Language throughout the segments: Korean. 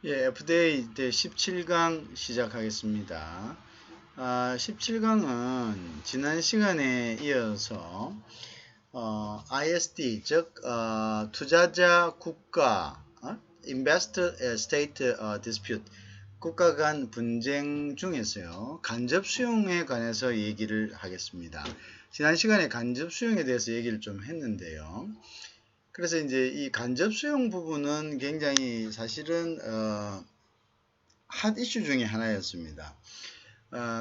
예, FDA 때 17강 시작하겠습니다. 17강은 지난 시간에 이어서 ISD, 즉 투자자 국가 Investor State Dispute, 국가 간 분쟁 중에서요, 간접 수용에 관해서 얘기를 하겠습니다. 지난 시간에 간접 수용에 대해서 얘기를 좀 했는데요. 그래서 이제 이 간접 수용 부분은 굉장히 사실은 핫 이슈 중에 하나였습니다.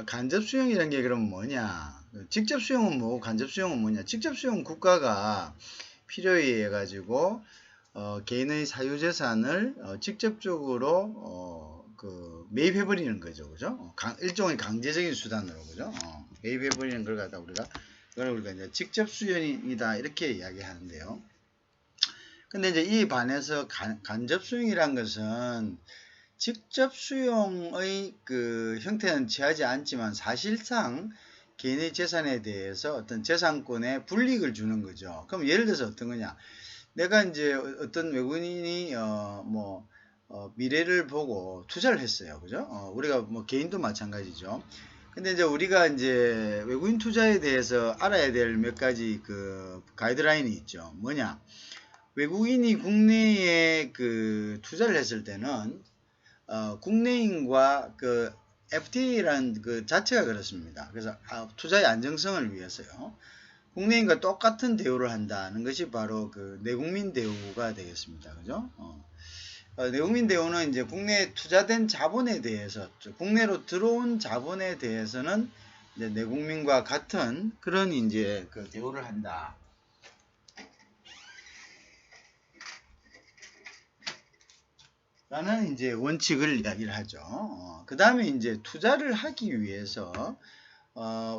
간접 수용이라는 게 그럼 뭐냐? 직접 수용은 뭐고 간접 수용은 뭐냐? 직접 수용 국가가 필요에 의해 가지고 개인의 사유재산을 직접적으로 매입해버리는 거죠, 그죠? 일종의 강제적인 수단으로, 그죠? 매입해버리는 걸 갖다 그걸 우리가 이제 직접 수용이다 이렇게 이야기하는데요. 근데 이제 이 반에서 간접 수용이란 것은 직접 수용의 그 형태는 취하지 않지만 사실상 개인의 재산에 대해서 어떤 재산권에 불이익을 주는 거죠. 그럼 예를 들어서 어떤 거냐? 내가 이제 어떤 외국인이 미래를 보고 투자를 했어요. 그죠? 우리가 뭐 개인도 마찬가지죠. 근데 이제 우리가 이제 외국인 투자에 대해서 알아야 될 몇 가지 그 가이드라인이 있죠. 뭐냐? 외국인이 국내에 그 투자를 했을 때는 국내인과 그 FTA라는 그 자체가 그렇습니다. 그래서 투자의 안정성을 위해서요. 국내인과 똑같은 대우를 한다는 것이 바로 그 내국민 대우가 되겠습니다. 그죠? 내국민 대우는 이제 국내에 투자된 자본에 대해서, 국내로 들어온 자본에 대해서는 이제 내국민과 같은 그런 이제 그 대우를 한다. 라는 이제 원칙을 이야기를 하죠. 그 다음에 이제 투자를 하기 위해서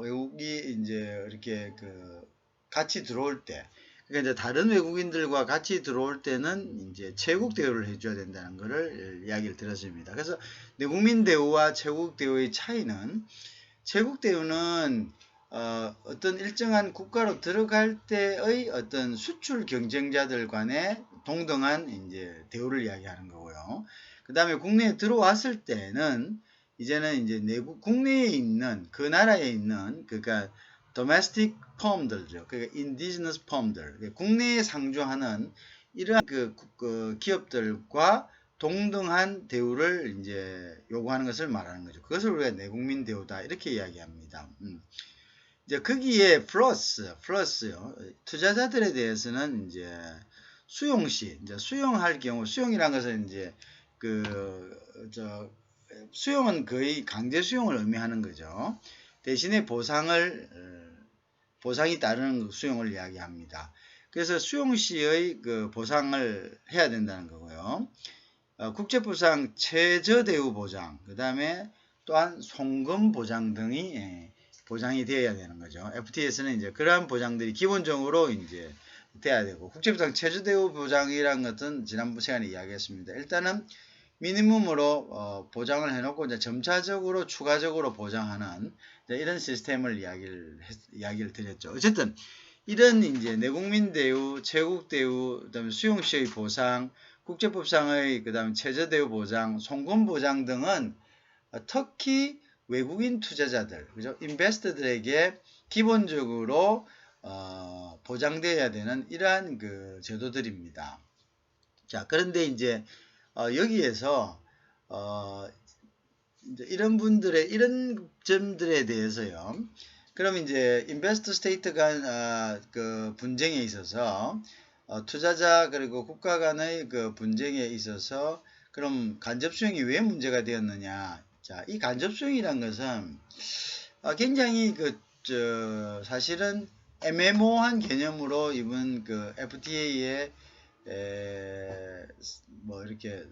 외국이 이제 이렇게 그 같이 들어올 때, 그러니까 이제 다른 외국인들과 같이 들어올 때는 이제 채국 대우를 해줘야 된다는 것을 이야기를 들었습니다. 그래서 내국민 대우와 채국 대우의 차이는, 채국 대우는 어떤 일정한 국가로 들어갈 때의 어떤 수출 경쟁자들 간의 동등한 이제 대우를 이야기하는 거고요. 그 다음에 국내에 들어왔을 때는 이제는 이제 국내에 있는 그 나라에 있는 그러니까 domestic firm들죠. 그러니까 indigenous firm들, 국내에 상주하는 이러한 그 기업들과 동등한 대우를 이제 요구하는 것을 말하는 거죠. 그것을 우리가 내국민 대우다 이렇게 이야기합니다. 이제 거기에 플러스요. 투자자들에 대해서는 이제 수용 시, 이제 수용할 경우, 수용이라는 것은 이제 수용은 거의 강제 수용을 의미하는 거죠. 대신에 보상이 따르는 수용을 이야기합니다. 그래서 수용 시의 그 보상을 해야 된다는 거고요. 국제보상 최저대우 보장, 그 다음에 또한 송금 보장 등이 보장이 되어야 되는 거죠. FTA에서는 이제 그러한 보장들이 기본적으로 이제 돼야 되고, 국제보상 최저대우 보장이란 것은 지난번 시간에 이야기했습니다. 일단은 미니멈으로 보장을 해놓고 이제 점차적으로 추가적으로 보장하는 이런 시스템을 이야기를 드렸죠. 어쨌든 이런 이제 내국민 대우, 채국 대우, 그다음에 수용 시의 보상, 국제법상의 그다음 최저대우 보장, 송금 보장 등은 특히 외국인 투자자들, 그죠? 인베스터들에게 기본적으로 보장되어야 되는 이러한 그 제도들입니다. 자, 그런데 이제 여기에서 이제 이런 점들에 대해서요. 그럼 이제 인베스터 스테이트 간 그 분쟁에 있어서 투자자 그리고 국가 간의 그 분쟁에 있어서 그럼 간접 수용이 왜 문제가 되었느냐? 자, 이 간접 수용이란 것은 굉장히 사실은 애매모호한 개념으로 이번 그 FTA에 뭐 이렇게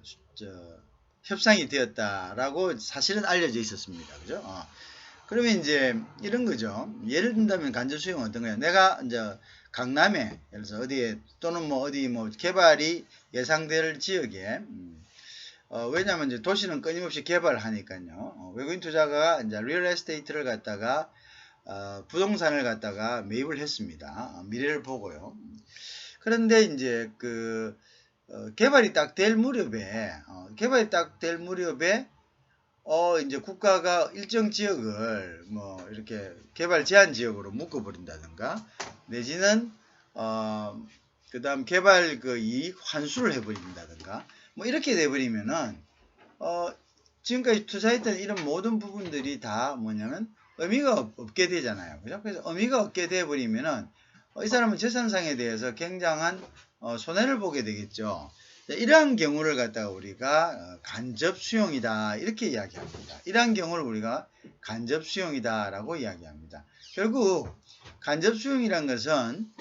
협상이 되었다라고 사실은 알려져 있었습니다. 그죠? 그러면 이제 이런 거죠. 예를 든다면 간접 수용은 어떤 거예요? 내가 이제 강남에, 예를 들어서 어디에, 또는 뭐 어디 뭐 개발이 예상될 지역에, 왜냐면 이제 도시는 끊임없이 개발을 하니까요. 외국인 투자가 이제 리얼 에스테이트를 갖다가, 부동산을 갖다가 매입을 했습니다. 미래를 보고요. 그런데 이제 개발이 딱 될 무렵에 개발이 딱 될 무렵에 이제 국가가 일정 지역을 뭐 이렇게 개발 제한 지역으로 묶어버린다든가 내지는 그다음 개발 그 이익 환수를 해버린다든가 뭐 이렇게 돼버리면은 지금까지 투자했던 이런 모든 부분들이 다 뭐냐면 의미가 없게 되잖아요. 그죠? 그래서 의미가 없게 돼버리면은 이 사람은 재산상에 대해서 굉장한 손해를 보게 되겠죠. 이러한 경우를 갖다가 우리가 간접 수용이다 이렇게 이야기합니다. 이러한 경우를 우리가 간접 수용이다라고 이야기합니다. 결국 간접 수용이란 것은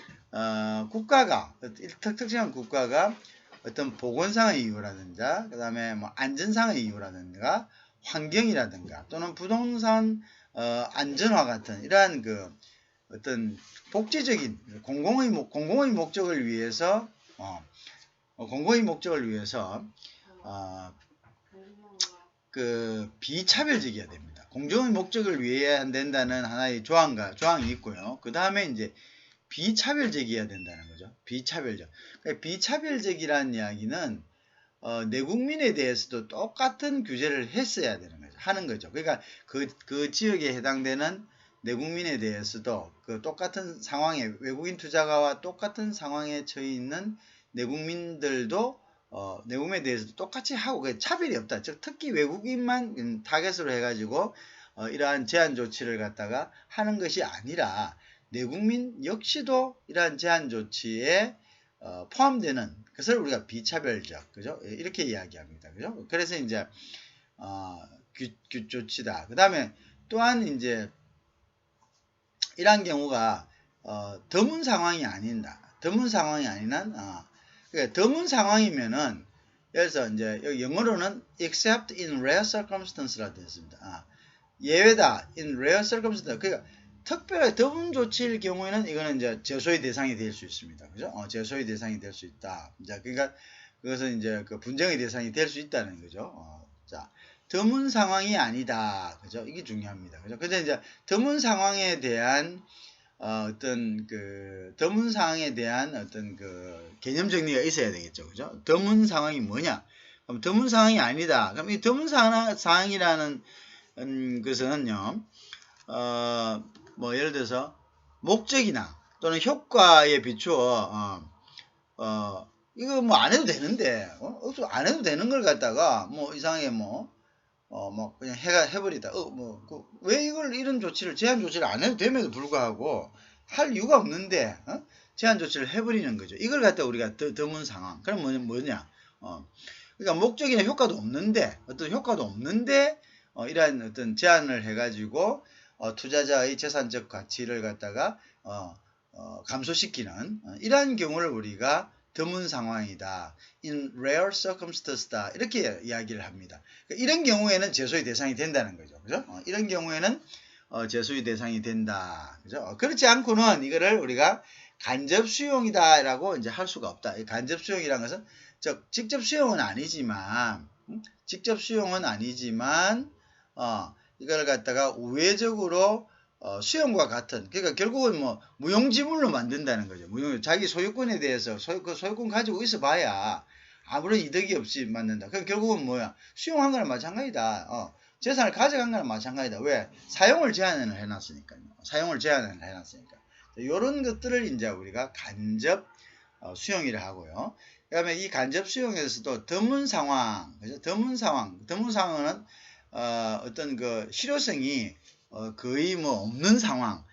국가가 특정한 국가가 어떤 보건상의 이유라든가 그다음에 뭐 안전상의 이유라든가 환경이라든가 또는 부동산 안전화 같은 이러한 그 어떤 복지적인 공공의 목적을 위해서 그 비차별적이어야 됩니다. 공정의 목적을 위해야 된다는 하나의 조항이 있고요. 그 다음에 이제 비차별적이어야 된다는 거죠. 비차별적. 그러니까 비차별적이라는 이야기는 내국민에 대해서도 똑같은 규제를 했어야 되는 거죠. 하는 거죠. 그러니까 그 지역에 해당되는 내국민에 대해서도 그 똑같은 상황에 외국인 투자가와 똑같은 상황에 처해 있는 내국민들도 내국민에 대해서도 똑같이 하고 차별이 없다. 즉 특히 외국인만 타겟으로 해가지고 이러한 제한 조치를 갖다가 하는 것이 아니라 내국민 역시도 이러한 제한 조치에 포함되는 것을 우리가 비차별적, 그죠? 이렇게 이야기합니다. 그죠? 그래서 이제 규조치다. 그 다음에 또한 이제 이러한 경우가 드문 상황이 아닌다. 드문 상황이 아니란 그러니까 드문 상황이면은 예를 들어서 이제 여기 영어로는 except in rare circumstance라고 되어 있습니다. 예외다 in rare circumstance. 그러니까 특별하게 드문 조치일 경우에는 이거는 이제 제소의 대상이 될 수 있습니다. 그죠? 제소의 대상이 될 수 있다. 자, 그러니까 그것은 이제 그 분쟁의 대상이 될 수 있다는 거죠. 자, 드문 상황이 아니다. 그죠? 이게 중요합니다. 그죠? 근데 이제 드문 상황에 대한 어떤 그 드문 상황에 대한 어떤 그 개념 정리가 있어야 되겠죠. 그죠? 드문 상황이 뭐냐? 그럼 드문 상황이 아니다. 그럼 이 드문 상황이라는 것은요. 뭐 예를 들어서 목적이나 또는 효과에 비추어 이거 뭐 안 해도 되는데 안 해도 되는 걸 갖다가 뭐 이상하게 뭐 그냥 해버리다 왜 이걸 이런 조치를 제한 조치를 안 해도 됨에도 불구하고 할 이유가 없는데 제한 조치를 해버리는 거죠. 이걸 갖다 우리가 드문 상황. 그럼 뭐냐? 그러니까 목적이나 효과도 없는데 어떤 효과도 없는데 이러한 어떤 제한을 해가지고 투자자의 재산적 가치를 갖다가 감소시키는 이러한 경우를 우리가 드문 상황이다. in rare circumstance다. 이렇게 이야기를 합니다. 이런 경우에는 제소의 대상이 된다는 거죠. 그죠? 이런 경우에는 제소의 대상이 된다. 그죠? 그렇지 않고는 이거를 우리가 간접 수용이다라고 이제 할 수가 없다. 간접 수용이라는 것은 즉 직접 수용은 아니지만 이걸 갖다가 우회적으로 수용과 같은, 그러니까 결국은 뭐 무용지물로 만든다는 거죠. 자기 소유권에 대해서 그 소유권 가지고 있어 봐야 아무런 이득이 없이 만든다. 그럼 결국은 뭐야? 수용한 거랑 마찬가지다. 재산을 가져간 거랑 마찬가지다. 왜? 사용을 제한을 해놨으니까요. 이런 것들을 이제 우리가 간접 수용이라 하고요. 그 다음에 이 간접 수용에서도 드문 상황, 그죠? 드문 상황은 어떤 그 실효성이 거의 뭐 없는 상황.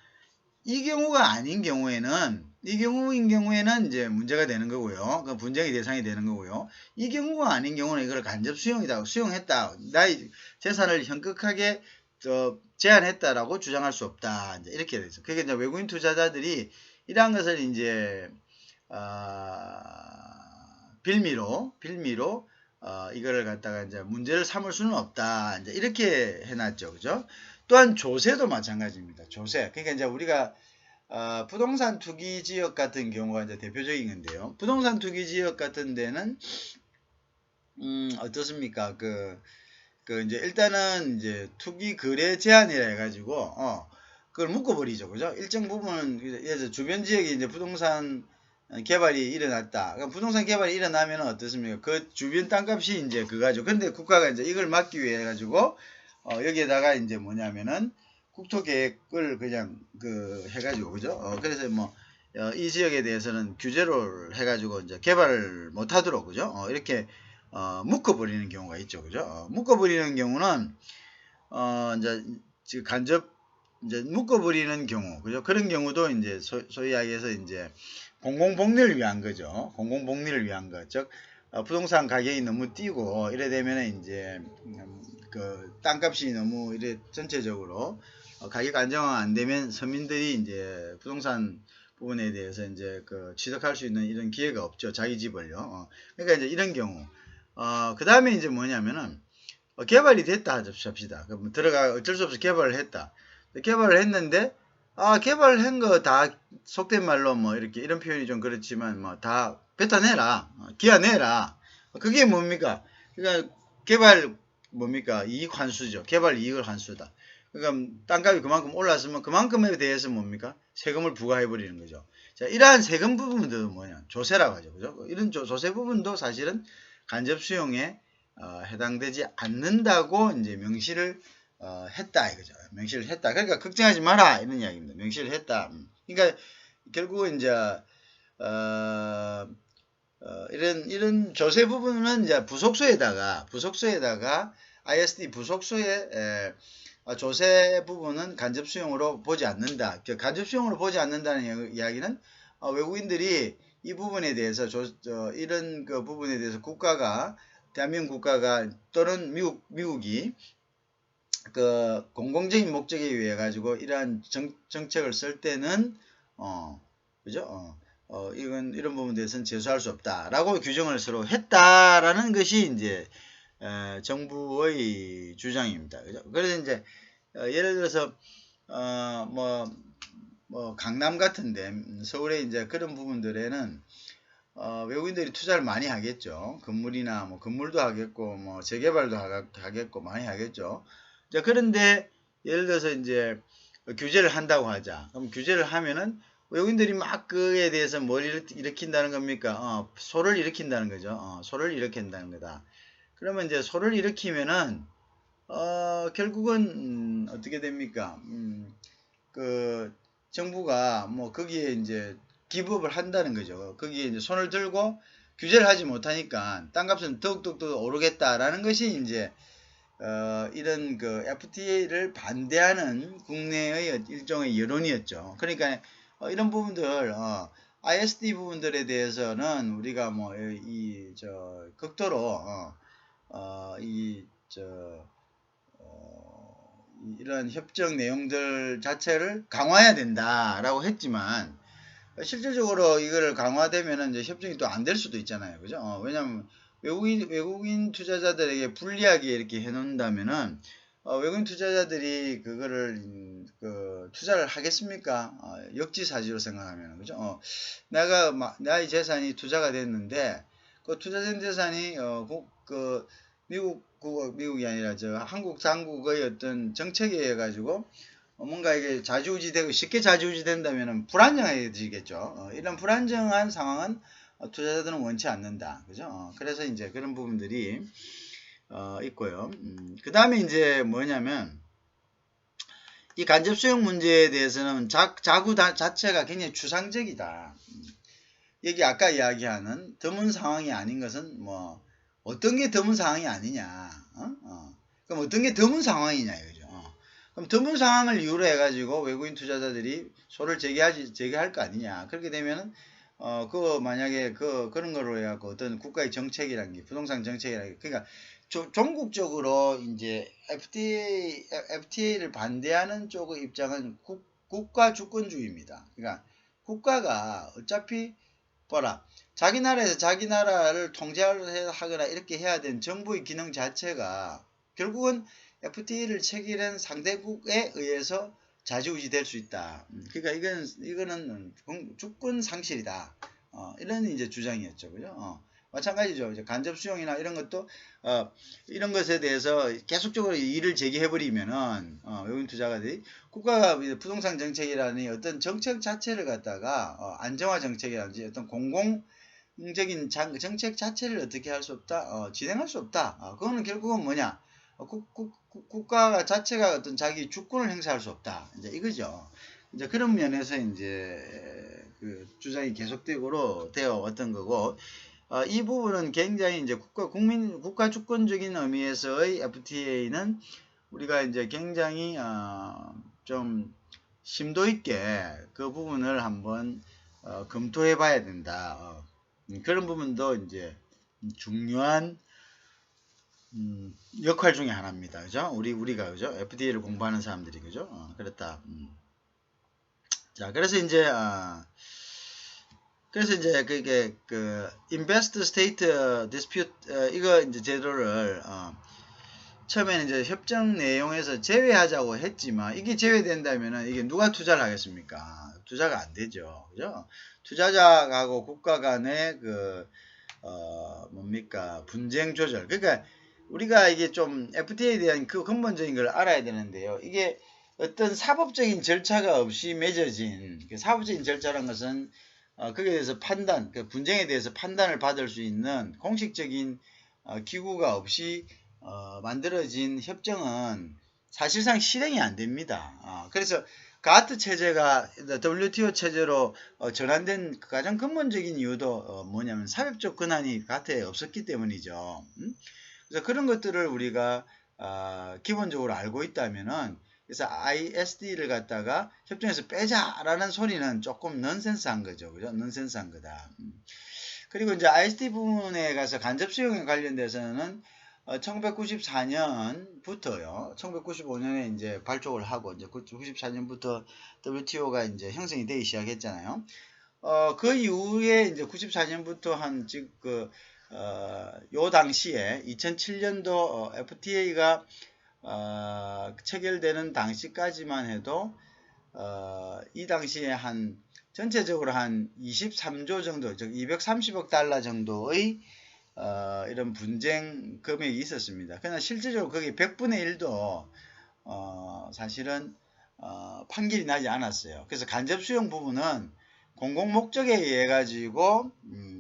이 경우가 아닌 경우에는 이제 문제가 되는 거고요. 그 분쟁의 대상이 되는 거고요. 이 경우가 아닌 경우는 이걸 간접 수용했다. 나의 재산을 현격하게 제한했다라고 주장할 수 없다. 이제 이렇게 되죠. 그게 이제 외국인 투자자들이 이러한 것을 이제 빌미로 이거를 갖다가 이제 문제를 삼을 수는 없다. 이제 이렇게 해놨죠. 그죠? 또한 조세도 마찬가지입니다. 조세. 그러니까 이제 우리가 부동산 투기 지역 같은 경우가 이제 대표적인 건데요. 부동산 투기 지역 같은 데는 어떻습니까? 그 이제 일단은 이제 투기 거래 제한이라 해가지고 그걸 묶어버리죠. 그죠? 일정 부분은 예를 들어 주변 지역이 이제 부동산 개발이 일어났다. 그럼 부동산 개발이 일어나면 어떻습니까? 그 주변 땅값이 이제 그거죠. 근데 국가가 이제 이걸 막기 위해 가지고 여기에다가 이제 뭐냐면은 국토 계획을 그냥 그 해가지고 그죠? 그래서 뭐 이 지역에 대해서는 규제를 해가지고 이제 개발을 못하도록 그죠? 이렇게 묶어버리는 경우가 있죠, 그죠? 묶어버리는 경우는 이제 지금 간접 이제 묶어버리는 경우, 그죠? 그런 경우도 이제 소위 이야기해서 이제 공공복리를 위한 거죠. 공공복리를 위한 것. 즉, 부동산 가격이 너무 뛰고, 이래 되면 이제, 그, 땅값이 너무 이래 전체적으로 가격 안정화가 안 되면 서민들이 이제 부동산 부분에 대해서 이제 그 취득할 수 있는 이런 기회가 없죠. 자기 집을요. 그러니까 이제 이런 경우. 그 다음에 이제 뭐냐면은, 개발이 됐다 합시다. 그럼 들어가 어쩔 수 없이 개발을 했다. 개발을 했는데 개발한 거 다 속된 말로 뭐 이렇게 이런 표현이 좀 그렇지만 뭐 다 뱉어내라, 기어내라. 그게 뭡니까? 그러니까 개발 뭡니까? 이익 환수죠. 개발 이익을 환수다. 그러니까 땅값이 그만큼 올랐으면 그만큼에 대해서 뭡니까? 세금을 부과해 버리는 거죠. 자, 이러한 세금 부분도 뭐냐? 조세라고 하죠. 그죠? 이런 조세 부분도 사실은 간접 수용에 해당되지 않는다고 이제 명시를 했다 이거죠. 명시를 했다. 그러니까 걱정하지 마라 이런 이야기입니다. 명시를 했다. 그러니까 결국은 이제 이런 조세 부분은 이제 부속소에다가 ISD 부속소에 조세 부분은 간접 수용으로 보지 않는다. 간접 수용으로 보지 않는다는 이야기는 외국인들이 이 부분에 대해서 이런 그 부분에 대해서 국가가 대한민국 국가가 또는 미국이 그 공공적인 목적에 의해 가지고 이러한 정책을 쓸 때는 그죠? 이런 부분에 대해서는 제소할 수 없다라고 규정을 서로 했다라는 것이 이제 정부의 주장입니다. 그죠? 그래서 이제 예를 들어서 뭐 강남 같은데 서울에 이제 그런 부분들에는 외국인들이 투자를 많이 하겠죠. 건물이나 뭐 건물도 하겠고 뭐 재개발도 하겠고 많이 하겠죠. 자, 그런데 예를 들어서 이제 규제를 한다고 하자. 그럼 규제를 하면은 외국인들이 막 그에 대해서 뭘 일으킨다는 겁니까? 소를 일으킨다는 거죠. 소를 일으킨다는 거다. 그러면 이제 소를 일으키면은 결국은 어떻게 됩니까? 그 정부가 뭐 거기에 이제 기법을 한다는 거죠. 거기에 이제 손을 들고 규제를 하지 못하니까 땅값은 더욱더 오르겠다라는 것이 이제 이런 그 FTA를 반대하는 국내의 일종의 여론이었죠. 그러니까 이런 부분들 ISD 부분들에 대해서는 우리가 뭐 이 저 극도로 이런 협정 내용들 자체를 강화해야 된다라고 했지만 실질적으로 이거를 강화되면은 이제 협정이 또 안 될 수도 있잖아요. 그죠? 왜냐면 외국인 투자자들에게 불리하게 이렇게 해놓는다면은 외국인 투자자들이 그거를 그 투자를 하겠습니까? 역지사지로 생각하면 그죠? 나의 재산이 투자가 됐는데 그 투자된 재산이 그 미국이 아니라 저 한국 당국의 어떤 정책에 의해 가지고 뭔가 이게 좌지우지되고 쉽게 좌지우지된다면 불안정해지겠죠. 이런 불안정한 상황은 투자자들은 원치 않는다. 그죠? 그래서 이제 그런 부분들이 있고요. 그 다음에 이제 뭐냐면 이 간접 수용 문제에 대해서는 자구 자체가 굉장히 추상적이다. 여기 아까 이야기하는 드문 상황이 아닌 것은 뭐 어떤 게 드문 상황이 아니냐. 그럼 어떤 게 드문 상황이냐 이거죠. 그럼 드문 상황을 이유로 해가지고 외국인 투자자들이 소를 제기할 거 아니냐. 그렇게 되면은 만약에 그런 거로 해갖고 어떤 국가의 정책이란 게 부동산 정책이란 게 그러니까 전국적으로 이제 FTA를 반대하는 쪽의 입장은 국가 주권주의입니다. 그러니까 국가가 어차피 봐라. 자기 나라에서 자기 나라를 통제하거나 이렇게 해야 되는 정부의 기능 자체가 결국은 FTA를 체결한 상대국에 의해서 좌지우지 될 수 있다. 그러니까 이거는 주권 상실이다. 이런 이제 주장이었죠. 그죠? 마찬가지죠. 이제 간접 수용이나 이런 것도 이런 것에 대해서 계속적으로 일을 제기해버리면은 외국인 투자가들이 국가가 부동산 정책이라는 어떤 정책 자체를 갖다가 안정화 정책이라든지 어떤 공공적인 정책 자체를 어떻게 할 수 없다, 진행할 수 없다. 그거는 결국은 뭐냐? 국가 자체가 어떤 자기 주권을 행사할 수 없다. 이제 이거죠. 이제 그런 면에서 이제 그 주장이 계속되고 되어 왔던 거고, 이 부분은 굉장히 이제 국가 주권적인 의미에서의 FTA는 우리가 이제 굉장히 좀 심도 있게 그 부분을 한번 검토해 봐야 된다. 그런 부분도 이제 중요한 역할 중에 하나입니다. 그죠? 우리가 그죠? FTA를 공부하는 사람들이 그죠? 그렇다. 자, 그래서 이제 그게 그 investor state dispute 이거 이제 제도를 처음에는 이제 협정 내용에서 제외하자고 했지만 이게 제외된다면은 이게 누가 투자를 하겠습니까? 투자가 안 되죠. 그죠? 투자자하고 국가 간의 그 뭡니까? 분쟁 조절. 그러니까 우리가 이게 좀 FTA에 대한 그 근본적인 걸 알아야 되는데요. 이게 어떤 사법적인 절차가 없이 맺어진 그 사법적인 절차라는 것은 거기에 대해서 판단, 그 분쟁에 대해서 판단을 받을 수 있는 공식적인 기구가 없이 만들어진 협정은 사실상 실행이 안 됩니다. 그래서 가트 체제가 WTO 체제로 전환된 가장 근본적인 이유도 뭐냐면 사법적 권한이 가트에 없었기 때문이죠. 그래서 그런 것들을 우리가 기본적으로 알고 있다면은 그래서 ISD를 갖다가 협정에서 빼자라는 소리는 조금 넌센스한 거죠. 그죠? 넌센스한 거다. 그리고 이제 ISD 부분에 가서 간접 수용에 관련돼서는 1994년부터요. 1995년에 이제 발족을 하고 이제 94년부터 WTO가 이제 형성이 되기 시작했잖아요. 그 이후에 이제 94년부터 한 즉 요 당시에 2007년도 FTA가 체결되는 당시까지만 해도 이 당시에 한 전체적으로 한 23조 정도, 즉 230억 달러 정도의 이런 분쟁 금액이 있었습니다. 그러나 실질적으로 거기 100분의 1도 사실은 판결이 나지 않았어요. 그래서 간접 수용 부분은 공공 목적에 의해 가지고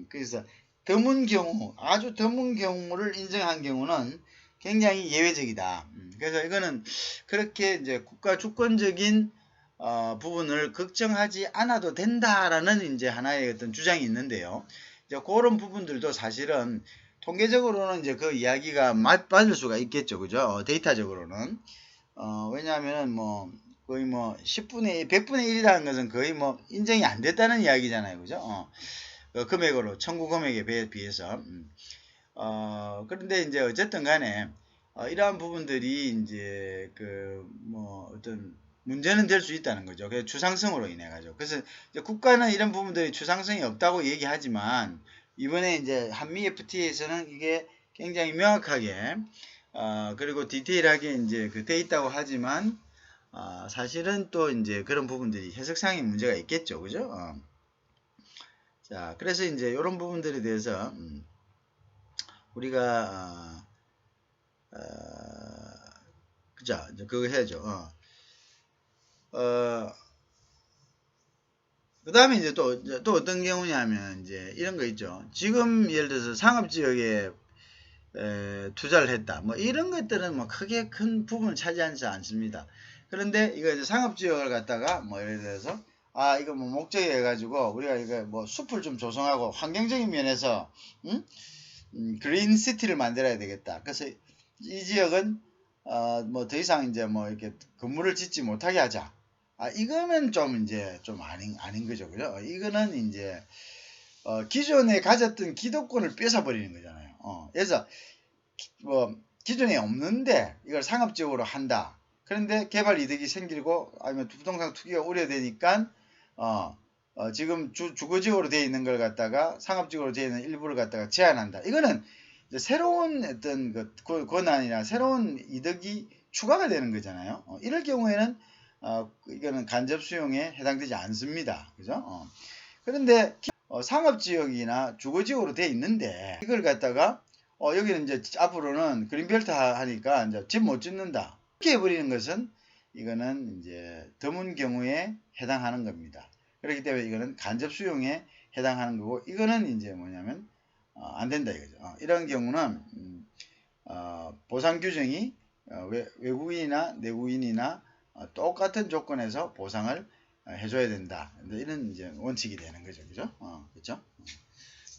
그래서 드문 경우, 아주 드문 경우를 인정한 경우는 굉장히 예외적이다. 그래서 이거는 그렇게 이제 국가 주권적인 부분을 걱정하지 않아도 된다라는 이제 하나의 어떤 주장이 있는데요. 이제 그런 부분들도 사실은 통계적으로는 이제 그 이야기가 맞을 수가 있겠죠. 그죠? 데이터적으로는. 왜냐하면 뭐 거의 뭐 10분의 100분의 1이라는 것은 거의 뭐 인정이 안 됐다는 이야기잖아요. 그죠? 그 금액으로 청구 금액에 비해서. 그런데 이제 어쨌든 간에 이러한 부분들이 이제 그 뭐 어떤 문제는 될 수 있다는 거죠. 그 추상성으로 인해 가지고. 그래서 이제 국가는 이런 부분들이 추상성이 없다고 얘기하지만 이번에 이제 한미 FTA에서는 이게 굉장히 명확하게 그리고 디테일하게 이제 그 돼 있다고 하지만 사실은 또 이제 그런 부분들이 해석상의 문제가 있겠죠. 그죠? 자, 그래서 이제 이런 부분들에 대해서 우리가 그죠? 이제 그거 해야죠. 그 다음에 이제 또 어떤 경우냐면 이제 이런 거 있죠. 지금 예를 들어서 상업지역에 투자를 했다. 뭐 이런 것들은 뭐 크게 큰 부분을 차지하지 않습니다. 그런데 이거 이제 상업지역을 갖다가 뭐 예를 들어서 이거 뭐 목적이 해가지고 우리가 이거 뭐 숲을 좀 조성하고 환경적인 면에서 그린 시티를 만들어야 되겠다. 그래서 이 지역은 뭐 더 이상 이제 뭐 이렇게 건물을 짓지 못하게 하자. 이거는 좀 이제 좀 아닌 거죠. 그죠? 이거는 이제 기존에 가졌던 기득권을 뺏어버리는 거잖아요. 그래서 뭐 기존에 없는데 이걸 상업적으로 한다. 그런데 개발 이득이 생기고 아니면 부동산 투기가 우려되니까 지금 주거지역으로 되어 있는 걸 갖다가 상업지역으로 되어 있는 일부를 갖다가 제한한다. 이거는 이제 새로운 어떤 그 권한이나 새로운 이득이 추가가 되는 거잖아요. 이럴 경우에는 이거는 간접 수용에 해당되지 않습니다. 그죠? 그런데 상업지역이나 주거지역으로 돼 있는데 이걸 갖다가 여기는 이제 앞으로는 그린벨트 하니까 이제 집 못 짓는다. 이렇게 해버리는 것은 이거는 이제 드문 경우에 해당하는 겁니다. 그렇기 때문에 이거는 간접 수용에 해당하는 거고 이거는 이제 뭐냐면 안 된다 이거죠. 이런 경우는 보상 규정이 외국인이나 내국인이나 똑같은 조건에서 보상을 해줘야 된다. 이런 이제 원칙이 되는 거죠, 그죠? 그렇죠?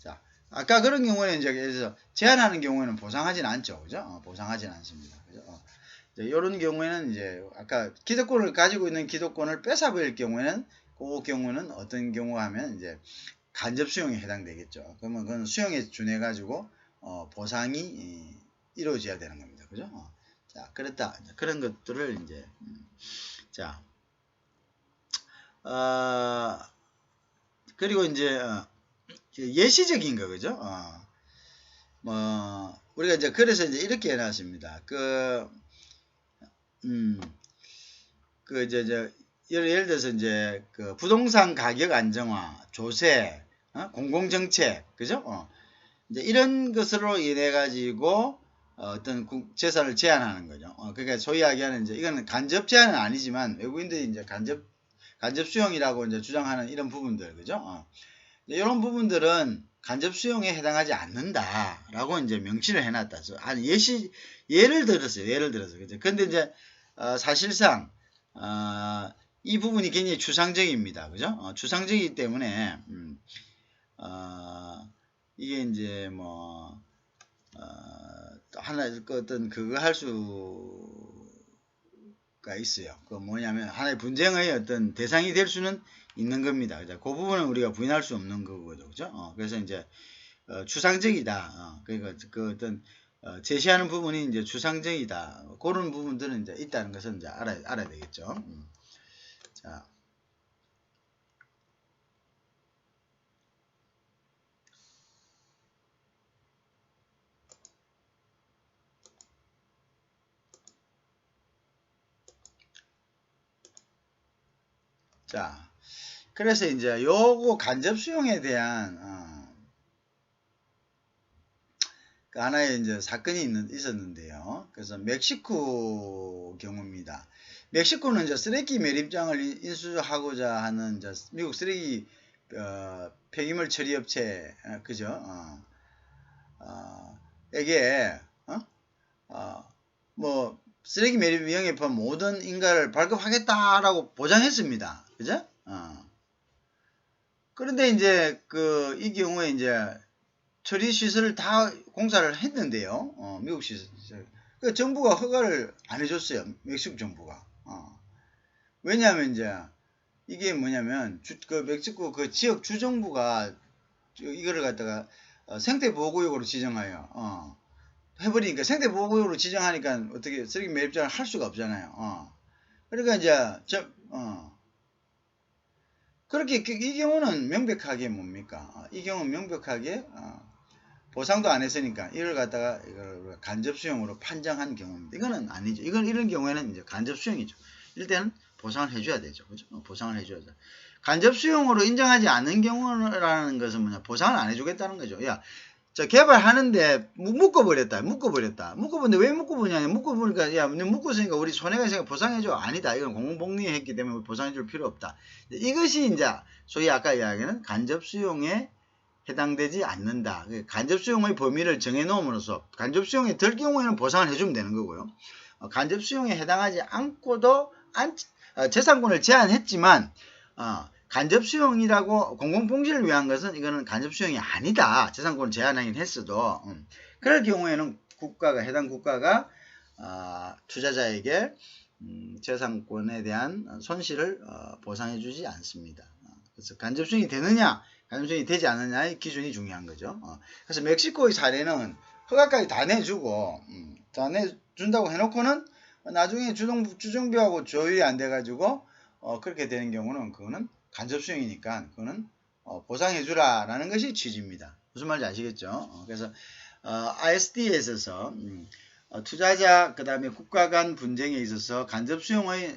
자, 아까 그런 경우에는 이제 그래서 제한하는 경우에는 보상하진 않죠, 그죠? 보상하진 않습니다, 그죠? 이런 경우에는 이제 아까 기득권을 가지고 있는 기득권을 뺏어버릴 경우에는 그 경우는 어떤 경우 하면 이제 간접 수용에 해당되겠죠. 그러면 그건 수용에 준해 가지고 보상이 이루어져야 되는 겁니다, 그죠? 자, 그렇다 그런 것들을 이제 자. 그리고 이제 예시적인 거 그죠? 뭐 우리가 이제 그래서 이제 이렇게 해놨습니다. 예를 들어서 이제 그 부동산 가격 안정화, 조세, 공공정책, 그죠? 이제 이런 것으로 인해 가지고 어떤 재산을 제한하는 거죠. 그러니까 소위 이야기하는 이제 이거는 간접 제한은 아니지만 외국인들이 이제 간접 수용이라고 이제 주장하는 이런 부분들, 그죠? 이런 부분들은 간접 수용에 해당하지 않는다라고 이제 명시를 해놨다. 예를 들어서, 그죠? 근데 이제, 사실상, 이 부분이 굉장히 추상적입니다. 그죠? 추상적이기 때문에, 이게 이제 뭐, 하나, 어떤 그거 할 수가 있어요. 그 뭐냐면, 하나의 분쟁의 어떤 대상이 될 수는 있는 겁니다. 그 부분은 우리가 부인할 수 없는 거거든요. 그죠? 그래서 이제, 추상적이다. 그러니까 그 어떤, 제시하는 부분이 이제 추상적이다. 그런 부분들은 이제 있다는 것은 이제 알아야 되겠죠. 자. 자, 그래서 이제 요거 간접 수용에 대한 그 하나의 이제 사건이 있었는데요. 그래서 멕시코 경우입니다. 멕시코는 이제 쓰레기 매립장을 인수하고자 하는 이제 미국 쓰레기 폐기물 처리 업체 그죠? 에게 뭐 쓰레기 매립 영입한 모든 인가를 발급하겠다라고 보장했습니다. 그죠? 그런데 이제 이 경우에 이제 처리 시설을 다 공사를 했는데요. 미국 시설. 그 정부가 허가를 안 해줬어요. 멕시코 정부가. 왜냐하면 이제 이게 뭐냐면 그 멕시코 그 지역 주정부가 이거를 갖다가 생태보호구역으로 지정하여 해버리니까 생태보호구역으로 지정하니까 어떻게 쓰레기 매립장을 할 수가 없잖아요. 그러니까 이제 그렇게 이 경우는 명백하게 뭡니까? 이 경우는 명백하게 보상도 안 했으니까 이걸 갖다가 이걸 간접 수용으로 판정한 경우입니다. 이거는 아니죠. 이런 경우에는 이제 간접 수용이죠. 일단은 보상을 해줘야 되죠. 그죠? 보상을 해줘야죠. 간접 수용으로 인정하지 않는 경우라는 것은 뭐냐? 보상을 안 해주겠다는 거죠. 야, 개발하는데 묶어버렸다. 묶어버렸는데 왜 묶어버리냐? 묶어보니까 야, 묶었으니까 우리 손해가 있으니까 보상해줘. 아니다. 이건 공공복리에 했기 때문에 보상해줄 필요 없다. 이것이 이제 소위 아까 이야기하는 간접 수용에 해당되지 않는다. 간접 수용의 범위를 정해놓음으로써 간접 수용이 될 경우에는 보상을 해주면 되는 거고요. 간접 수용에 해당하지 않고도 재산권을 제한했지만 간접 수용이라고 공공복리를 위한 것은 이거는 간접 수용이 아니다. 재산권을 제한하긴 했어도 그럴 경우에는 해당 국가가 투자자에게 재산권에 대한 손실을 보상해주지 않습니다. 그래서 간접 수용이 되느냐 간접수용이 되지 않느냐의 기준이 중요한 거죠. 그래서 멕시코의 사례는 허가까지 다 내주고 다 내준다고 해놓고는 나중에 주정부하고 조율이 안 돼가지고 그렇게 되는 경우는 그거는 간접수용이니까 그거는 보상해주라 라는 것이 취지입니다. 무슨 말인지 아시겠죠? 그래서 ISD에 있어서 투자자 그 다음에 국가 간 분쟁에 있어서 간접수용의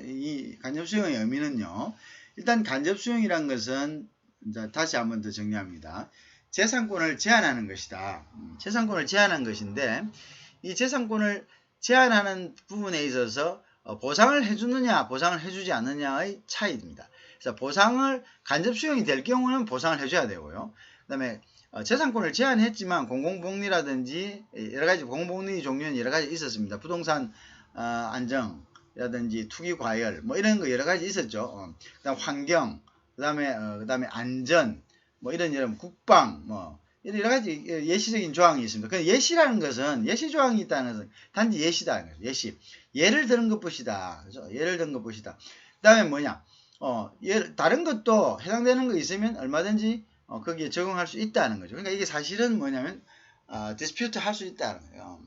의미는요. 일단 간접수용이란 것은 이제 다시 한번 더 정리합니다. 재산권을 제한하는 것이다. 재산권을 제한한 것인데 이 재산권을 제한하는 부분에 있어서 보상을 해주느냐 보상을 해주지 않느냐의 차이입니다. 그래서 보상을 간접 수용이 될 경우는 보상을 해줘야 되고요. 그 다음에 재산권을 제한했지만 공공복리라든지 여러가지 공공복리 종류는 여러가지 있었습니다. 부동산 안정이라든지 투기과열 뭐 이런 거 여러가지 있었죠. 그 다음 환경 그 다음에 안전 뭐 이런 국방 뭐 여러 가지 예시적인 조항이 있습니다. 그 예시라는 것은 예시 조항이 있다는 것은 단지 예시다. 예시. 예를 드는 것뿐이다. 그죠? 예를 드는 것뿐이다. 그 다음에 뭐냐? 다른 것도 해당되는 거 있으면 얼마든지 거기에 적용할 수 있다는 거죠. 그러니까 이게 사실은 뭐냐면 디스퓨트 할 수 있다는 거예요.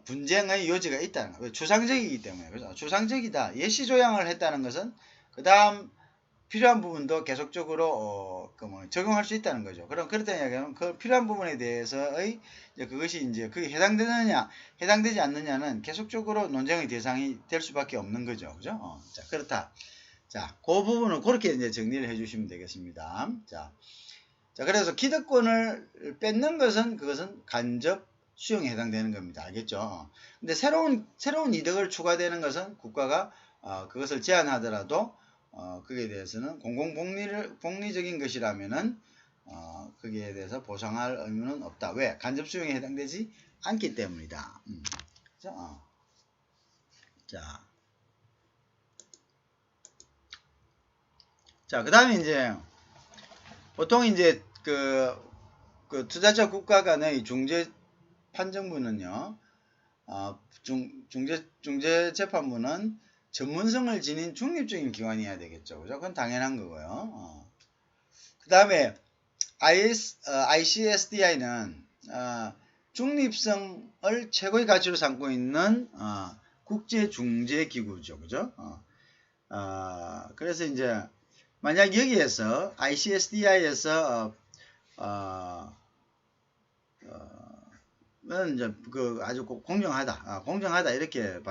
분쟁의 여지가 있다는 거예요. 추상적이기 때문에. 그죠? 추상적이다. 예시 조항을 했다는 것은 그 다음 필요한 부분도 계속적으로 적용할 수 있다는 거죠. 그럼 그렇다는 이야기는 그 필요한 부분에 대해서의 그것이 이제 그게 해당되느냐 해당되지 않느냐는 계속적으로 논쟁의 대상이 될 수밖에 없는 거죠. 그죠? 자, 그렇다. 자, 그 부분을 그렇게 이제 정리를 해주시면 되겠습니다. 자, 그래서 기득권을 뺏는 것은 그것은 간접 수용에 해당되는 겁니다. 알겠죠? 근데 새로운 이득을 추가되는 것은 국가가 그것을 제한하더라도 거기에 대해서는 공공복리적인 것이라면은 거기에 대해서 보상할 의무는 없다. 왜? 간접 수용에 해당되지 않기 때문이다. 그렇죠? 자, 그 다음에 이제 보통 이제 그 투자자 국가 간의 중재 판정부는요, 중재 재판부는 전문성을 지닌 중립적인 기관이어야 되겠죠. 그죠? 그건 당연한 거고요. 그 다음에 ICSDI는 중립성을 최고의 가치로 삼고 있는 국제중재기구죠. 그죠? 그래서 이제 만약 여기에서 ICSDI에서 이제 아주 공정하다 이렇게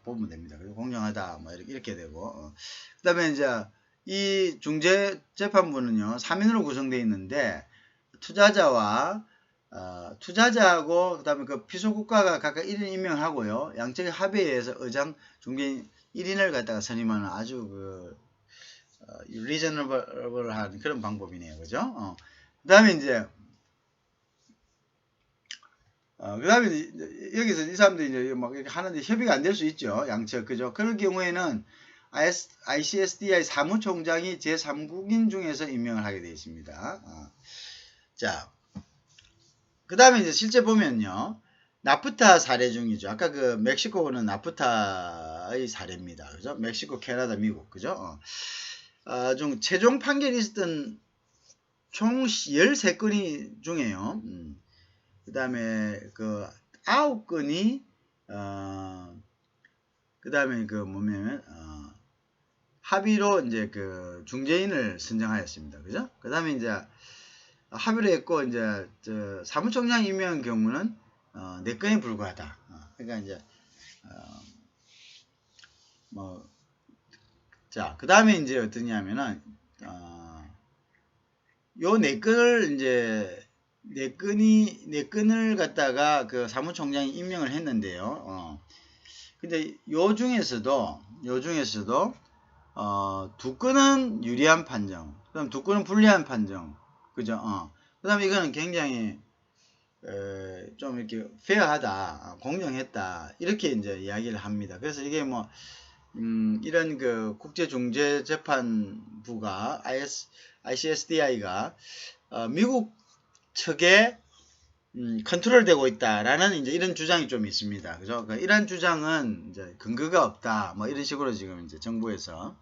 보면 됩니다. 그리고 공정하다 뭐 이렇게 되고 그다음에 이제 이 중재 재판부는요 3인으로 구성되어 있는데 투자자하고 그다음에 그 피소 국가가 각각 1인 임명하고요 양측의 합의에 의해서 의장 중개인 1인을 갖다가 선임하는 아주 리저너블한 그런 방법이네요. 그죠? 그다음에 이제 그 다음에 여기서 이 사람들이 이제 막 이렇게 하는데 협의가 안 될 수 있죠. 양측. 그죠? 그럴 경우에는 ICSDI 사무총장이 제3국인 중에서 임명을 하게 되어 있습니다. 자, 그 다음에 이제 실제 보면요. 나프타 사례 중이죠. 아까 그 멕시코는 나프타의 사례입니다. 그죠? 멕시코, 캐나다, 미국. 그죠? 좀 최종 판결이 있었던 총 13건이 중에요. 그 다음에 9건이 그 다음에 합의로 이제 중재인을 선정하였습니다. 그죠? 그 다음에 이제 합의를 했고 이제 사무총장 임명한 경우는 4건에 불과하다. 그러니까 이제 그 다음에 이제 어떠냐면은 요 4건을 이제 4건을 갖다가 그 사무총장이 임명을 했는데요. 근데 요 중에서도 2건은 유리한 판정, 그럼 2건은 불리한 판정, 그죠? 그 다음에 이거는 굉장히 좀 이렇게 페어하다, 공정했다 이렇게 이제 이야기를 합니다. 그래서 이게 뭐 이런 국제중재재판부가 ICSDI가 미국 측에 컨트롤되고 있다라는 이제 이런 주장이 좀 있습니다. 그죠? 그러니까 이런 주장은 이제 근거가 없다. 뭐 이런 식으로 지금 이제 정부에서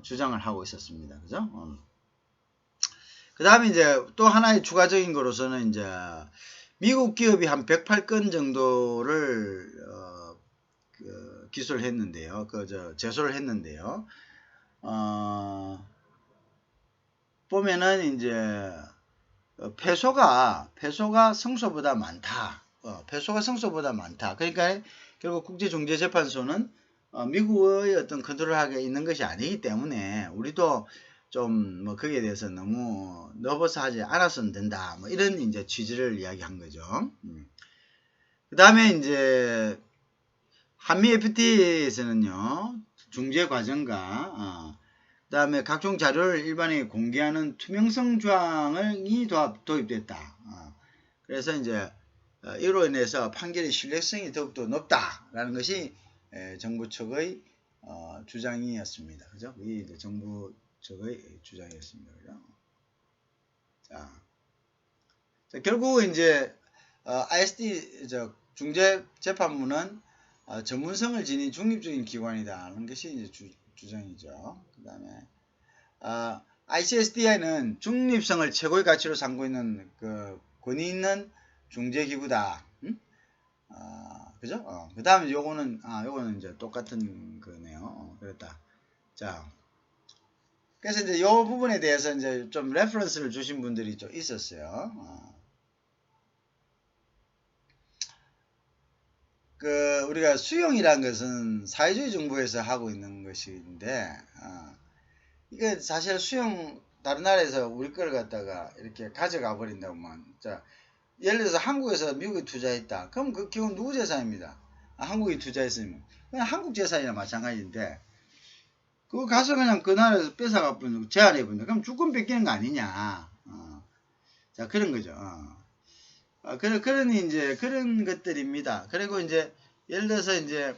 주장을 하고 있었습니다. 그죠? 그 다음에 이제 또 하나의 추가적인 거로서는 이제 미국 기업이 한 108건 정도를 기소를 했는데요. 제소를 했는데요. 보면은 이제 패소가 승소보다 많다. 패소가 승소보다 많다. 그러니까 결국 국제중재재판소는 미국의 어떤 컨트롤하게 있는 것이 아니기 때문에 우리도 좀 뭐 거기에 대해서 너무 너버스 하지 않았으면 된다. 뭐 이런 이제 취지를 이야기한 거죠. 그 다음에 이제 한미 FTA에서는요, 중재 과정과 그 다음에 각종 자료를 일반에 공개하는 투명성 조항이 도입됐다. 그래서 이제 이로 인해서 판결의 신뢰성이 더욱더 높다라는 것이 정부 측의 주장이었습니다. 그죠? 이 정부 측의 주장이었습니다. 그죠? 자, 결국은 이제 ISD 중재재판부는 전문성을 지닌 중립적인 기관이다라는 것이 이제 주장이죠. 그 다음에 ICSDI는 중립성을 최고의 가치로 삼고 있는 그 권위 있는 중재기구다. 그죠? 그 다음에 요거는 이제 똑같은 거네요. 그렇다. 자, 그래서 이제 요 부분에 대해서 이제 좀 레퍼런스를 주신 분들이 좀 있었어요. 그 우리가 수용이란 것은 사회주의 정부에서 하고 있는 것인데 이게 사실 수용 다른 나라에서 우리 걸 갖다가 이렇게 가져가 버린다면, 자 예를 들어서 한국에서 미국에 투자했다. 그럼 그 기본 누구 재산입니다. 한국이 투자했으면 그냥 한국 재산이나 마찬가지인데 그거 가서 그냥 그 나라에서 뺏어가 버리는 제한해 버린다. 그럼 주권 뺏기는 거 아니냐. 자 그런 거죠. 그러니 이제 그런 것들입니다. 그리고 이제 예를 들어서 이제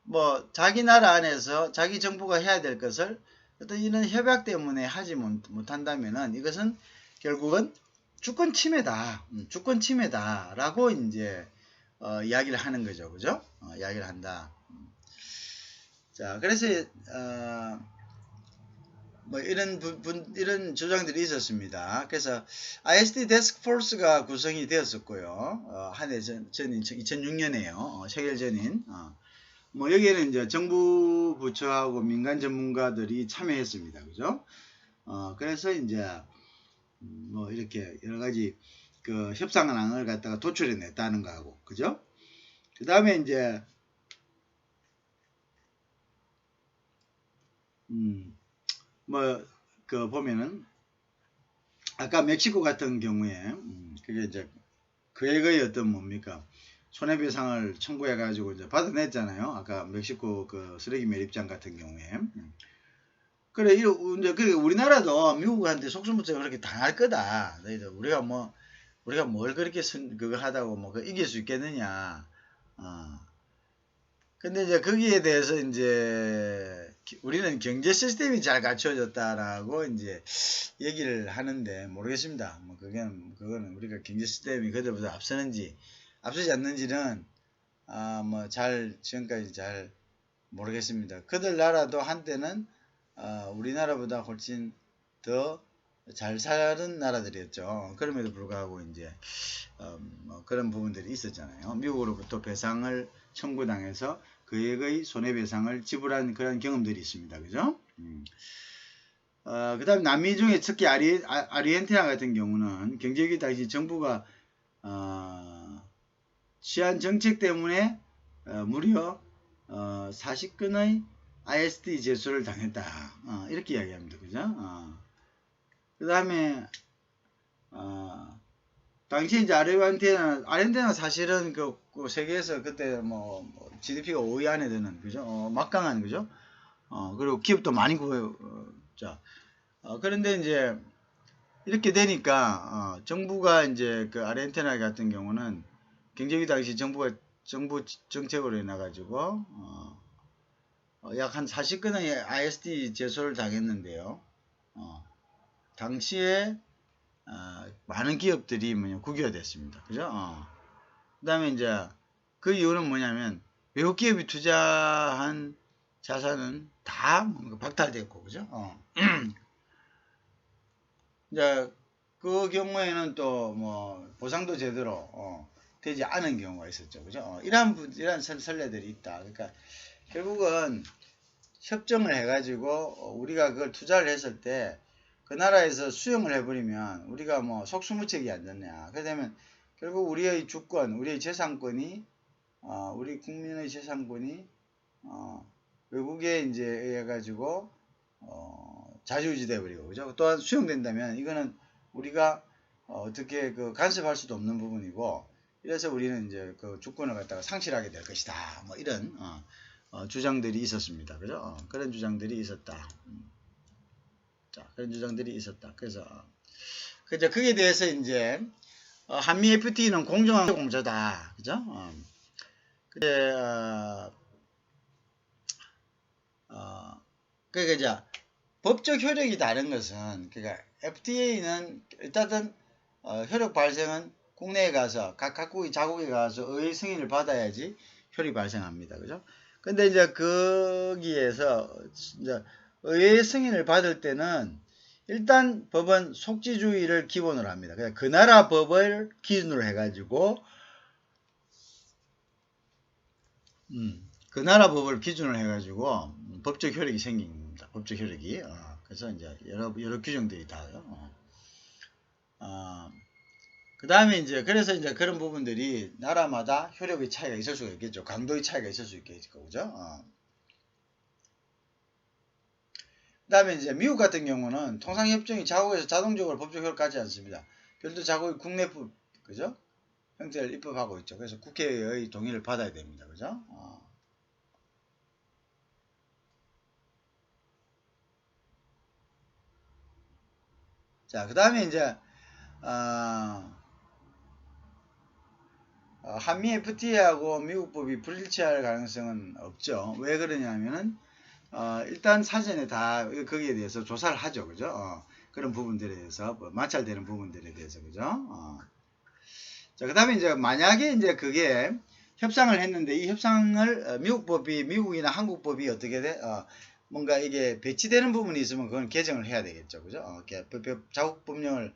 뭐 자기 나라 안에서 자기 정부가 해야 될 것을 어떤 이런 협약 때문에 하지 못한다면은 이것은 결국은 주권 침해다. 주권 침해다라고 이제 이야기를 하는 거죠. 그죠? 이야기를 한다. 자, 그래서 뭐 이런 주장들이 있었습니다. 그래서 ISD 데스크 포스가 구성이 되었었고요. 한해 전인 2006년에요. 체결 전인. 뭐 여기에는 이제 정부 부처하고 민간 전문가들이 참여했습니다. 그죠? 그래서 이제 뭐 이렇게 여러 가지 그 협상안을 갖다가 도출해 냈다는 거하고, 그죠? 그 다음에 이제 뭐 그 보면은 아까 멕시코 같은 경우에 그게 이제 그의 어떤 뭡니까 손해배상을 청구해 가지고 이제 받아냈잖아요. 아까 멕시코 그 쓰레기 매립장 같은 경우에. 그래 이제 우리나라도 미국한테 속수무책 그렇게 당할 거다. 너희들 우리가 뭘 그렇게 그거 하다고 뭐 이길 수 있겠느냐. 근데 이제 거기에 대해서 이제 우리는 경제 시스템이 잘 갖춰졌다라고 이제 얘기를 하는데 모르겠습니다. 뭐 그거는 우리가 경제 시스템이 그들보다 앞서지 않는지는 뭐 지금까지 잘 모르겠습니다. 그들 나라도 한때는 우리나라보다 훨씬 더 잘 사는 나라들이었죠. 그럼에도 불구하고 이제 뭐 그런 부분들이 있었잖아요. 미국으로부터 배상을 청구당해서 그액의 손해배상을 지불한 그런 경험들이 있습니다. 그죠? 그 다음 남미 중에 특히 아르헨티나 같은 경우는 경제위기 당시 정부가 취한 정책 때문에 무려 40건의 ISD 제소를 당했다. 이렇게 이야기합니다. 그죠? 그 다음에 당시 이제 아르헨티나 사실은 그 세계에서 그때 뭐 GDP가 5위 안에 드는, 그죠? 막강한, 그죠? 그리고 기업도 많이 자, 그런데 이제 이렇게 되니까 정부가 이제 그 아르헨티나 같은 경우는 경제위기 당시 정부 정책으로 인해 가지고 약 한 40건의 ISD 제소를 당했는데요. 당시에 많은 기업들이 국유화됐습니다. 그죠? 그 다음에 이제 그 이유는 뭐냐면 외국 기업이 투자한 자산은 다 박탈됐고, 그죠? 이제 그 경우에는 또 뭐 보상도 제대로 되지 않은 경우가 있었죠. 그죠? 이러한 선례들이 있다. 그러니까 결국은 협정을 해가지고 우리가 그걸 투자를 했을 때 그 나라에서 수용을 해버리면 우리가 뭐 속수무책이 안 됐냐. 그러면 결국 우리의 주권, 우리의 재산권이 우리 국민의 재산권이 외국에 이제 의해 가지고 자유유지 돼버리고, 그죠? 또한 수용된다면 이거는 우리가 어떻게 그 간섭할 수도 없는 부분이고, 이래서 우리는 이제 그 주권을 갖다가 상실하게 될 것이다. 뭐 이런 주장들이 있었습니다. 그죠? 그런 주장들이 있었다. 자, 그런 주장들이 있었다. 그래서 그죠? 그에 대해서 이제 한미 FTA는 공정한 공조다. 그죠? 근데 그러니까 이제 법적 효력이 다른 것은, 그러니까 FTA는 일단은 효력 발생은 국내에 가서 각 각국이 자국에 가서 의회 승인을 받아야지 효력이 발생합니다. 그죠? 근데 이제 거기에서 이제 의회 승인을 받을 때는 일단 법은 속지주의를 기본으로 합니다. 그냥 그 나라 법을 기준으로 해가지고 그 나라 법을 기준으로 해가지고 법적 효력이 생깁니다. 법적 효력이. 그래서 이제 여러 규정들이 다요. 그 다음에 이제 그래서 이제 그런 부분들이 나라마다 효력의 차이가 있을 수가 있겠죠. 강도의 차이가 있을 수 있겠죠. 그죠? 그 다음에 이제 미국 같은 경우는 통상협정이 자국에서 자동적으로 법적 효력을 갖지 않습니다. 별도 자국의 국내법, 그죠? 형태를 입법하고 있죠. 그래서 국회의 동의를 받아야 됩니다. 그죠? 자, 그 다음에 이제 한미 FTA하고 미국 법이 불일치할 가능성은 없죠. 왜 그러냐면은 일단 사전에 다 거기에 대해서 조사를 하죠. 그죠? 그런 부분들에 대해서 뭐 마찰되는 부분들에 대해서, 그죠? 자, 그 다음에 이제 만약에 이제 그게 협상을 했는데 이 협상을 미국 법이, 미국이나 한국 법이 어떻게 돼? 뭔가 이게 배치되는 부분이 있으면 그건 개정을 해야 되겠죠. 그죠? 자국 법령을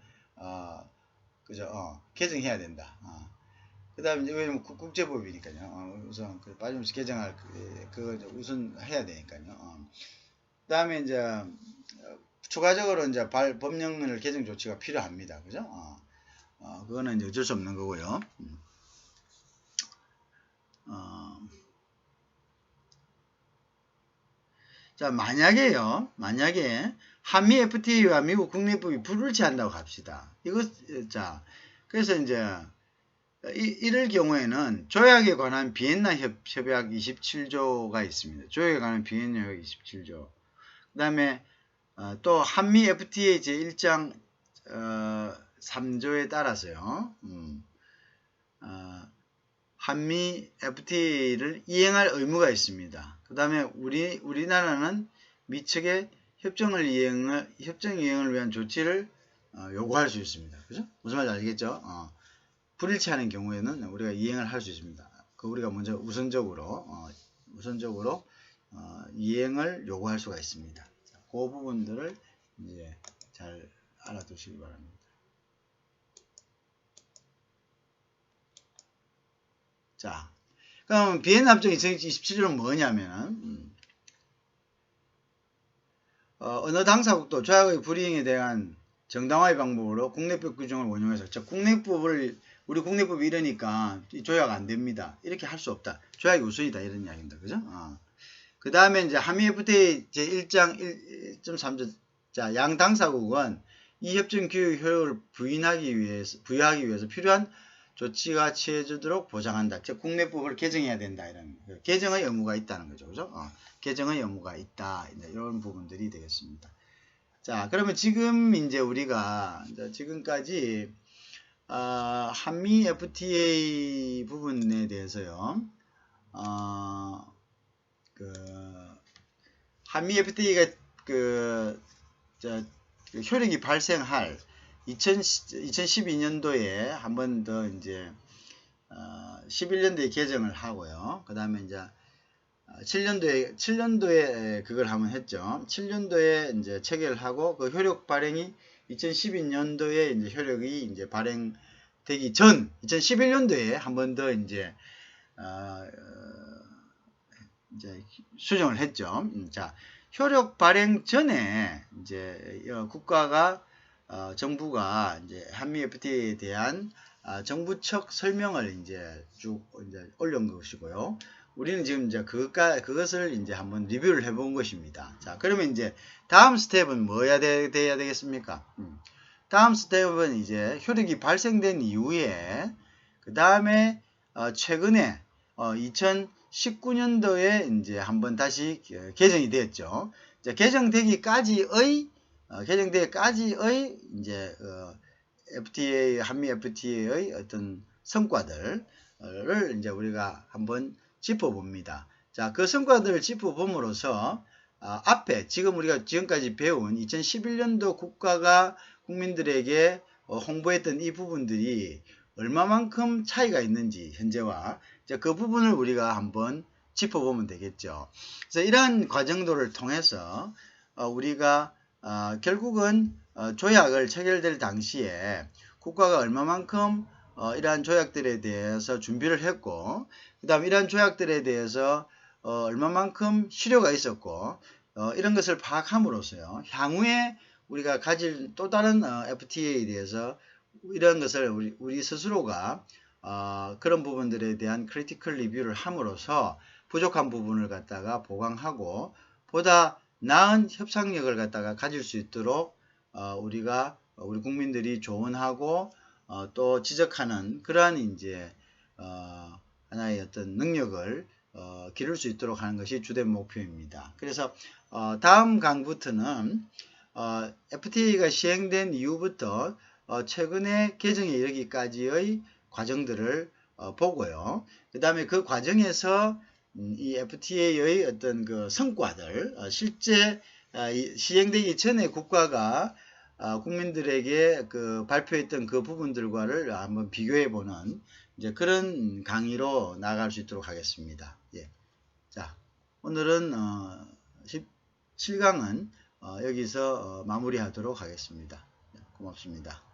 그죠? 개정해야 된다. 그 다음에 이제 왜냐면 국제법이니까요. 우선 빠짐없이 개정할 그거 우선 해야 되니까요. 그 다음에 이제 추가적으로 이제 법령을 개정 조치가 필요합니다. 그죠? 그거는 이제 어쩔 수 없는 거고요. 자, 만약에 한미 FTA와 미국 국내법이 불일치한다고 합시다. 자, 그래서 이제 이럴 경우에는 조약에 관한 비엔나 협약 27조가 있습니다. 조약에 관한 비엔나 협약 27조. 그 다음에 또 한미 FTA 제1장 3조에 따라서요. 한미 FTA를 이행할 의무가 있습니다. 그 다음에 우리나라는 미측의 협정 이행을 위한 조치를 요구할 수 있습니다. 그죠? 무슨 말인지 알겠죠? 불일치하는 경우에는 우리가 이행을 할 수 있습니다. 우리가 먼저 우선적으로 이행을 요구할 수가 있습니다. 그 부분들을 이제 잘 알아두시기 바랍니다. 자, 그럼 비엔나 협정 2027조는 뭐냐면은 어느 당사국도 조약의 불이행에 대한 정당화의 방법으로 국내법 규정을 원용해서, 우리 국내법이 이러니까 조약 안 됩니다. 이렇게 할 수 없다. 조약이 우선이다. 이런 이야기입니다. 그죠? 그 다음에 이제 한미 FTA 제1장 1.3조, 자, 양 당사국은 이 협정 규율 효력을 부여하기 위해서 필요한 조치가 취해지도록 보장한다. 즉, 국내법을 개정해야 된다. 이런 개정의 의무가 있다는 거죠. 그죠? 개정의 의무가 있다. 이런 부분들이 되겠습니다. 자, 그러면 지금 이제 우리가 지금까지 한미 FTA 부분에 대해서요. 한미 FTA가 효력이 발생할 2012년도에 한 번 더 이제 11년도에 개정을 하고요. 그 다음에 이제 7년도에 그걸 한번 했죠. 7년도에 이제 체결하고 그 효력 발행이 2012년도에 이제 효력이 이제 발행되기 전 2011년도에 한 번 더 이제 수정을 했죠. 자, 효력 발행 전에 이제 국가가 정부가 이제 한미 FTA에 대한 정부 측 설명을 이제 쭉 이제 올린 것이고요. 우리는 지금 이제 그것을 이제 한번 리뷰를 해본 것입니다. 자, 그러면 이제 다음 스텝은 뭐야 돼야 되겠습니까? 다음 스텝은 이제 효력이 발생된 이후에 그 다음에 최근에 2019년도에 이제 한번 다시 개정이 되었죠. 개정되기까지의 이제 FTA 한미 FTA의 어떤 성과들을 이제 우리가 한번 짚어봅니다. 자, 그 성과들을 짚어봄으로써 앞에 지금 우리가 지금까지 배운 2011년도 국가가 국민들에게 홍보했던 이 부분들이 얼마만큼 차이가 있는지 현재와 그 부분을 우리가 한번 짚어보면 되겠죠. 그래서 이러한 과정들을 통해서 우리가 결국은 조약을 체결될 당시에 국가가 얼마만큼 이러한 조약들에 대해서 준비를 했고 그 다음 이러한 조약들에 대해서 얼마만큼 실효가 있었고 이런 것을 파악함으로써요. 향후에 우리가 가질 또 다른 FTA에 대해서 이런 것을 우리 스스로가 그런 부분들에 대한 크리티컬 리뷰를 함으로써 부족한 부분을 갖다가 보강하고 보다 나은 협상력을 갖다가 가질 수 있도록 우리가 우리 국민들이 조언하고 또 지적하는 그러한 이제 하나의 어떤 능력을 기를 수 있도록 하는 것이 주된 목표입니다. 그래서 다음 강부터는 FTA가 시행된 이후부터 최근에 개정에 이르기까지의 과정들을 보고요. 그 다음에 그 과정에서 이 FTA의 어떤 그 성과들, 실제 시행되기 전에 국가가 국민들에게 그 발표했던 그 부분들과를 한번 비교해보는 이제 그런 강의로 나아갈 수 있도록 하겠습니다. 예. 자, 오늘은 17강은 여기서 마무리하도록 하겠습니다. 고맙습니다.